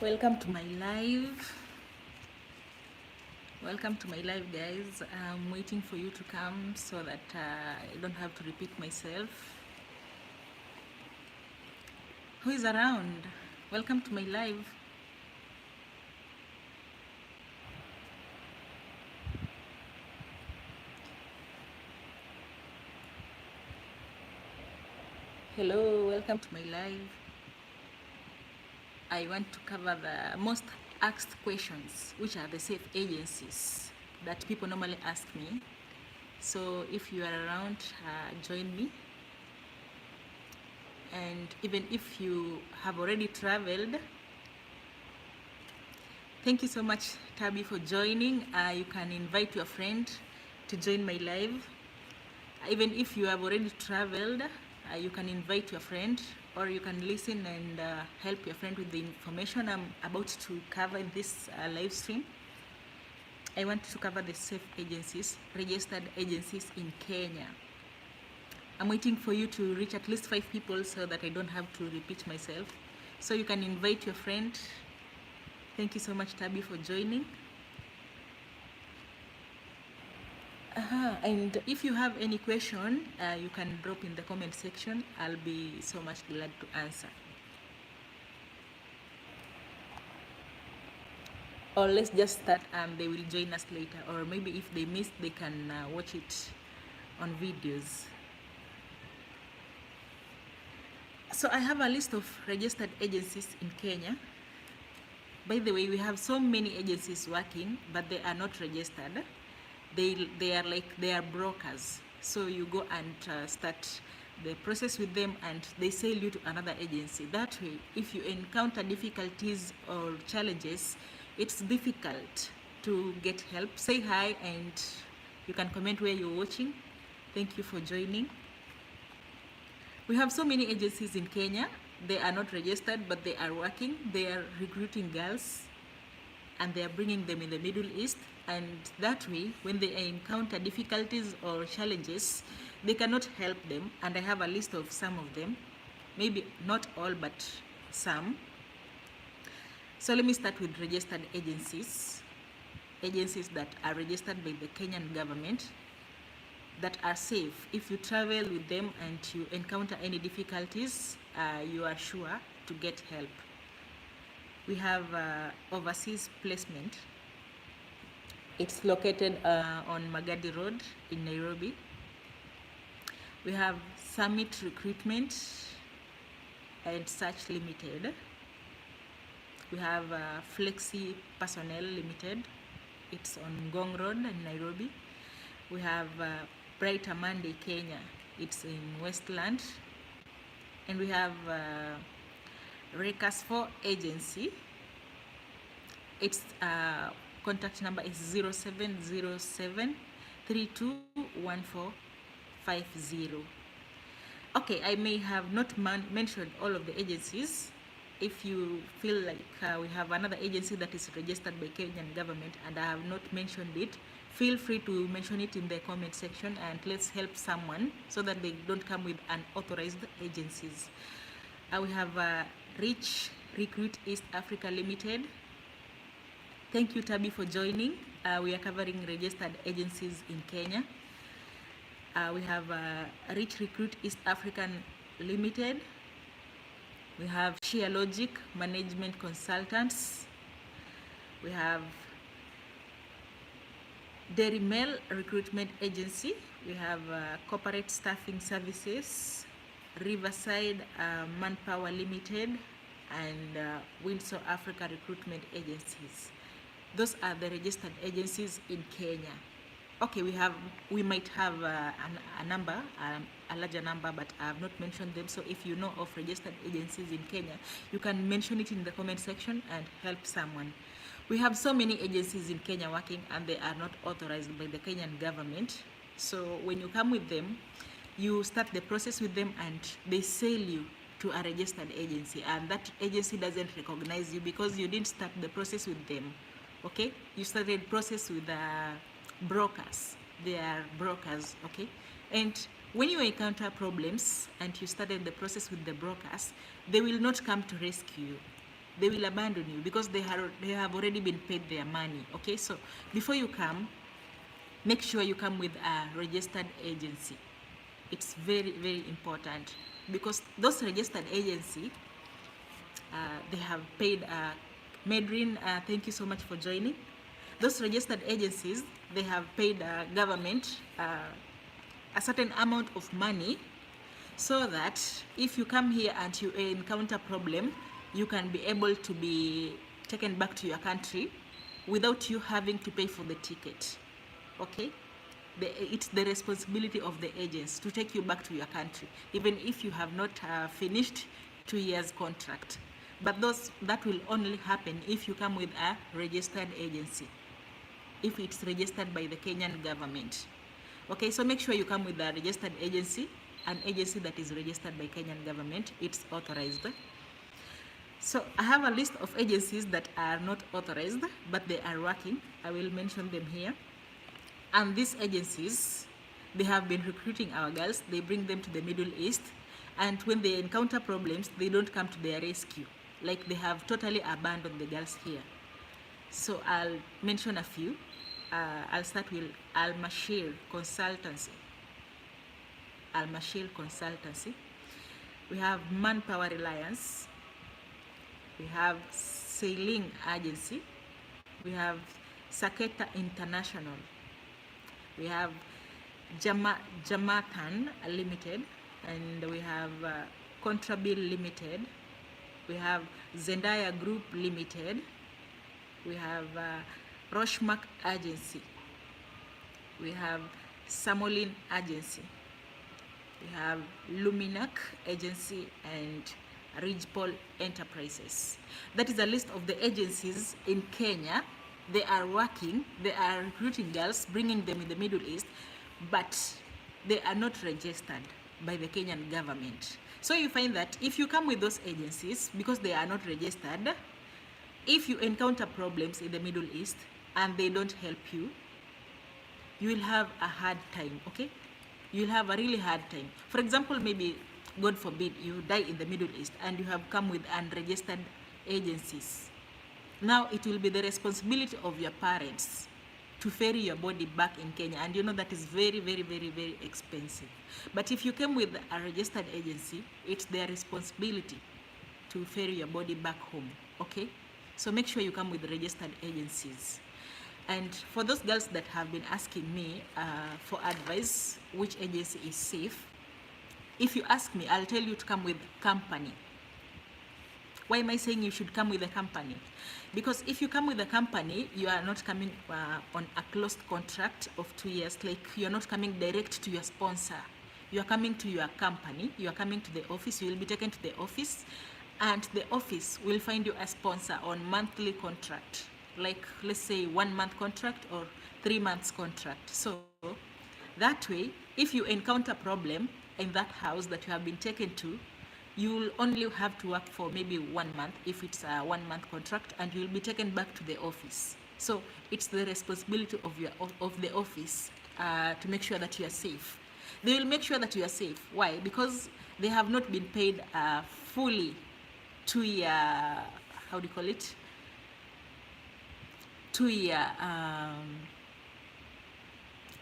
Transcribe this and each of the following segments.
Welcome to my live. Welcome to my live, guys. I'm waiting for you to come so that I don't have to repeat myself. Who is around? Welcome to my live. Hello, welcome to my live. I want to cover the most asked questions, which are the safe agencies that people normally ask me. So if you are around, join me. And even if you have already traveled, thank you so much, Tabby, for joining. You can invite your friend to join my live. Even if you have already traveled, you can invite your friend, or you can listen and help your friend with the information I'm about to cover in this live stream. I want to cover the safe agencies, registered agencies in Kenya. I'm waiting for you to reach at least 5 people so that I don't have to repeat myself. So you can invite your friend. Thank you so much, Tabby, for joining. And if you have any question, you can drop in the comment section. I'll be so much glad to answer. Or let's just start and they will join us later. Or maybe if they missed, they can watch it on videos. So I have a list of registered agencies in Kenya. By the way, we have so many agencies working, but they are not registered. They are brokers. So you go and start the process with them and they sell you to another agency. That way, if you encounter difficulties or challenges, it's difficult to get help. Say hi and you can comment where you're watching. Thank you for joining. We have so many agencies in Kenya. They are not registered, but they are working. They are recruiting girls and they are bringing them in the Middle East. And that way, when they encounter difficulties or challenges, they cannot help them. And I have a list of some of them. Maybe not all, but some. So let me start with registered agencies. Agencies that are registered by the Kenyan government, that are safe. If you travel with them and you encounter any difficulties, you are sure to get help. We have overseas placement. It's located on Magadi Road in Nairobi. We have Summit Recruitment and Search Limited. We have Flexi Personnel Limited. It's on Ngong Road in Nairobi. We have Bright Monday Kenya. It's in Westland. And we have Recas4 Agency. Its contact number is 0707 321450. Okay, I may have not mentioned all of the agencies. If you feel like we have another agency that is registered by Kenyan government and I have not mentioned it, feel free to mention it in the comment section and let's help someone so that they don't come with unauthorized agencies. We have Rich Recruit East Africa Limited. Thank you, Tabby, for joining. We are covering registered agencies in Kenya. We have Rich Recruit East African Limited. We have Share Logic Management Consultants. We have Dairy Mail Recruitment Agency. We have Corporate Staffing Services, Riverside Manpower Limited, and Windsor Africa Recruitment Agencies. Those are the registered agencies in Kenya. Okay, we might have a number, a larger number, but I have not mentioned them. So if you know of registered agencies in Kenya, you can mention it in the comment section and help someone. We have so many agencies in Kenya working and they are not authorized by the Kenyan government. So when you come with them, you start the process with them and they sell you to a registered agency, and that agency doesn't recognize you because you didn't start the process with them. Okay, you started the process with brokers. They are brokers. Okay, and when you encounter problems and you started the process with the brokers, they will not come to rescue you. they will abandon you because they have already been paid their money. Okay, so before you come, make sure you come with a registered agency. It's very, very important because those registered agency, they have paid Medrin, thank you so much for joining. Those registered agencies, they have paid government a certain amount of money so that if you come here and you encounter problem, you can be able to be taken back to your country without you having to pay for the ticket. Okay, it's the responsibility of the agents to take you back to your country even if you have not finished 2 years contract, but that will only happen if you come with a registered agency, if it's registered by the Kenyan government. Okay, so make sure you come with a registered agency, an agency that is registered by Kenyan government. It's authorized. So I have a list of agencies that are not authorized, but they are working. I will mention them here. And these agencies, they have been recruiting our girls. They bring them to the Middle East, and when they encounter problems, they don't come to their rescue. Like, they have totally abandoned the girls here. So I'll mention a few. I'll start with Al-Mashir Consultancy. Al-Mashir Consultancy. We have Manpower Reliance. We have Sailing Agency. We have Saketa International. We have Jamatan Limited, and we have Contrabil Limited. We have Zendaya Group Limited. We have Roshmark Agency. We have Samolin Agency. We have Luminac Agency and Ridgepole Enterprises. That is a list of the agencies in Kenya. They are working, they are recruiting girls, bringing them in the Middle East, but they are not registered by the Kenyan government. So you find that if you come with those agencies, because they are not registered, if you encounter problems in the Middle East and they don't help you, you will have a hard time, okay? You'll have a really hard time. For example, maybe, God forbid, you die in the Middle East and you have come with unregistered agencies. Now it will be the responsibility of your parents to ferry your body back in Kenya, and you know that is very, very, very, very expensive. But if you came with a registered agency, it's their responsibility to ferry your body back home, okay? So make sure you come with registered agencies. And for those girls that have been asking me for advice, which agency is safe, if you ask me, I'll tell you to come with company. Why am I saying you should come with a company? Because if you come with a company, you are not coming on a closed contract of 2 years. Like, you are not coming direct to your sponsor. You are coming to your company. You are coming to the office. You will be taken to the office, and the office will find you a sponsor on monthly contract. Like, let's say 1 month contract or 3 months contract. So that way, if you encounter problem in that house that you have been taken to, you will only have to work for maybe 1 month if it's a 1 month contract, and you will be taken back to the office. So it's the responsibility of the office to make sure that you are safe. They will make sure that you are safe. Why? Because they have not been paid fully 2 year, how do you call it? 2 year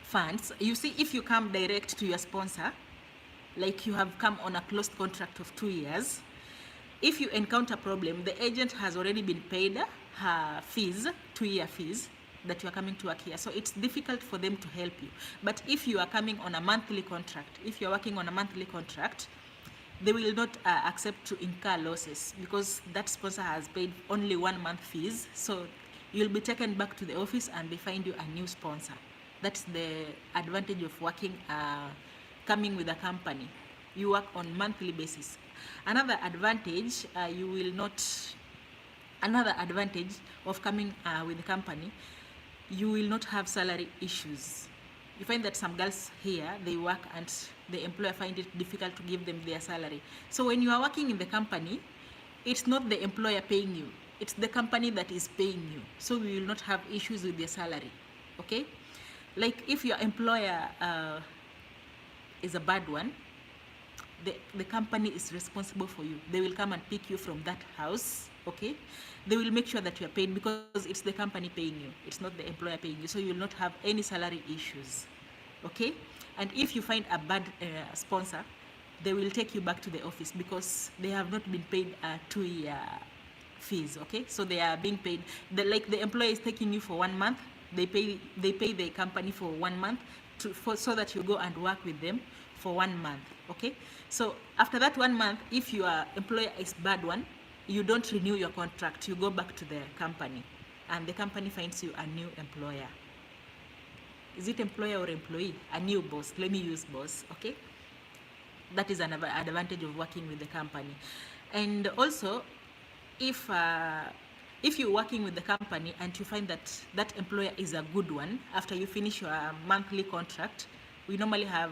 funds. You see, if you come direct to your sponsor, like you have come on a closed contract of 2 years, if you encounter problem, the agent has already been paid her fees, 2 year fees that you are coming to work here. So it's difficult for them to help you. But if you are coming on a monthly contract, if you are working on a monthly contract, they will not accept to incur losses because that sponsor has paid only 1 month fees. So you'll be taken back to the office and they find you a new sponsor. That's the advantage of working coming with a company. You work on monthly basis. Another advantage another advantage of coming with a company, you will not have salary issues. You find that some girls here, they work and the employer find it difficult to give them their salary. So when you are working in the company, it's not the employer paying you, it's the company that is paying you. So we will not have issues with your salary, okay? Like, if your employer is a bad one, the company is responsible for you. They will come and pick you from that house, okay? They will make sure that you are paid because it's the company paying you. It's not the employer paying you. So you will not have any salary issues, okay? And if you find a bad sponsor, they will take you back to the office because they have not been paid a 2-year fees, okay? So they are being paid, like the employer is taking you for 1 month, they pay the company for 1 month so that you go and work with them for 1 month, okay? So after that 1 month, if your employer is bad one, you don't renew your contract, you go back to the company and the company finds you a new employer. Is it employer or employee? A new boss. Let me use boss, okay? That is an advantage of working with the company. And also, if you're working with the company and you find that that employer is a good one, after you finish your monthly contract, we normally have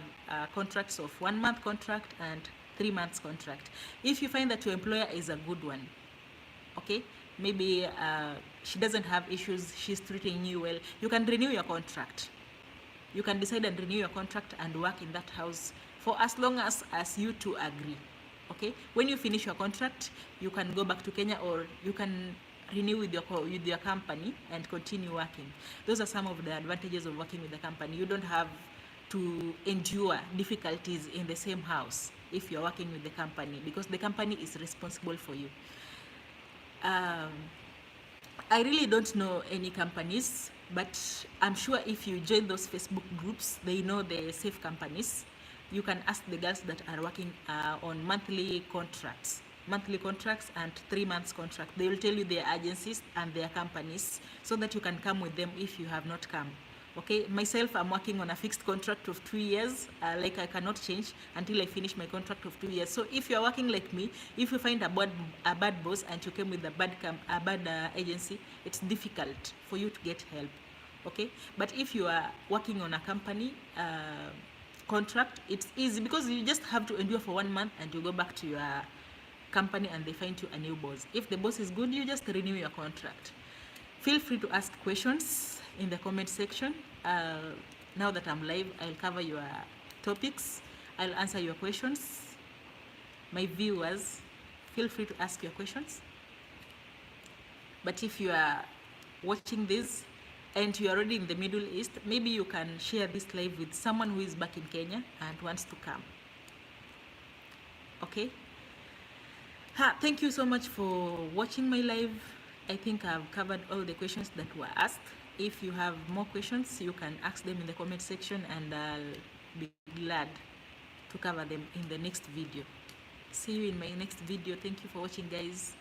contracts of 1 month contract and 3 months contract. If you find that your employer is a good one, okay, maybe she doesn't have issues, she's treating you well, you can renew your contract. You can decide and renew your contract and work in that house for as long as you two agree, okay? When you finish your contract, you can go back to Kenya or you can renew with your company and continue working. Those are some of the advantages of working with the company. You don't have to endure difficulties in the same house if you're working with the company because the company is responsible for you. I really don't know any companies, but I'm sure if you join those Facebook groups, they know the safe companies. You can ask the girls that are working on monthly contracts and 3 months contract. They will tell you their agencies and their companies so that you can come with them if you have not come. Okay, myself, I'm working on a fixed contract of 2 years. Like I cannot change until I finish my contract of 2 years. So if you're working like me, if you find a bad boss and you came with a bad agency, it's difficult for you to get help. Okay, but if you are working on a company contract, it's easy because you just have to endure for 1 month and you go back to your company and they find you a new boss. If the boss is good, you just renew your contract. Feel free to ask questions in the comment section. Now that I'm live, I'll cover your topics. I'll answer your questions. My viewers, feel free to ask your questions. But if you are watching this and you are already in the Middle East, maybe you can share this live with someone who is back in Kenya and wants to come. Okay? Thank you so much for watching my live. I think I've covered all the questions that were asked. If you have more questions, you can ask them in the comment section and I'll be glad to cover them in the next video. See you in my next video. Thank you for watching, guys.